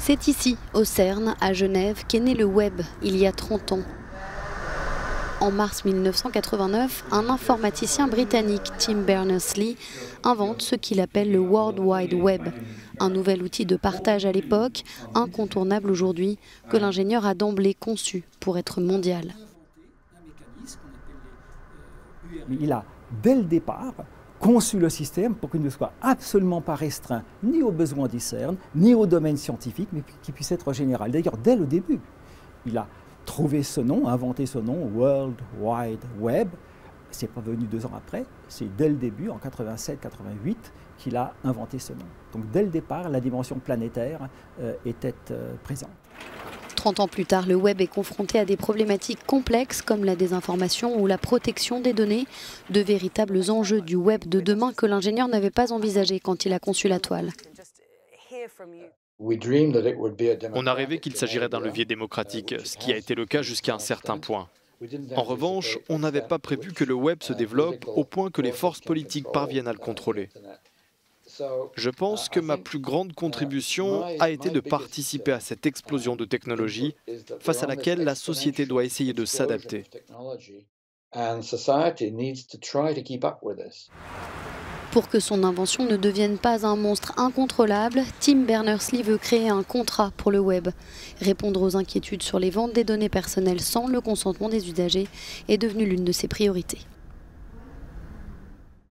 C'est ici, au CERN, à Genève, qu'est né le web, il y a 30 ans. En mars 1989, un informaticien britannique, Tim Berners-Lee, invente ce qu'il appelle le World Wide Web, un nouvel outil de partage à l'époque, incontournable aujourd'hui, que l'ingénieur a d'emblée conçu pour être mondial. Il a, dès le départ, conçu le système pour qu'il ne soit absolument pas restreint ni aux besoins du CERN, ni au domaine scientifique, mais qu'il puisse être général. D'ailleurs, dès le début, il a trouvé ce nom, inventé ce nom, World Wide Web. C'est pas venu 2 ans après, c'est dès le début, en 87-88, qu'il a inventé ce nom. Donc dès le départ, la dimension planétaire était présente. 30 ans plus tard, le web est confronté à des problématiques complexes comme la désinformation ou la protection des données, de véritables enjeux du web de demain que l'ingénieur n'avait pas envisagé quand il a conçu la toile. On a rêvé qu'il s'agirait d'un levier démocratique, ce qui a été le cas jusqu'à un certain point. En revanche, on n'avait pas prévu que le web se développe au point que les forces politiques parviennent à le contrôler. Je pense que ma plus grande contribution a été de participer à cette explosion de technologie face à laquelle la société doit essayer de s'adapter. Pour que son invention ne devienne pas un monstre incontrôlable, Tim Berners-Lee veut créer un contrat pour le web. Répondre aux inquiétudes sur les ventes des données personnelles sans le consentement des usagers est devenu l'une de ses priorités.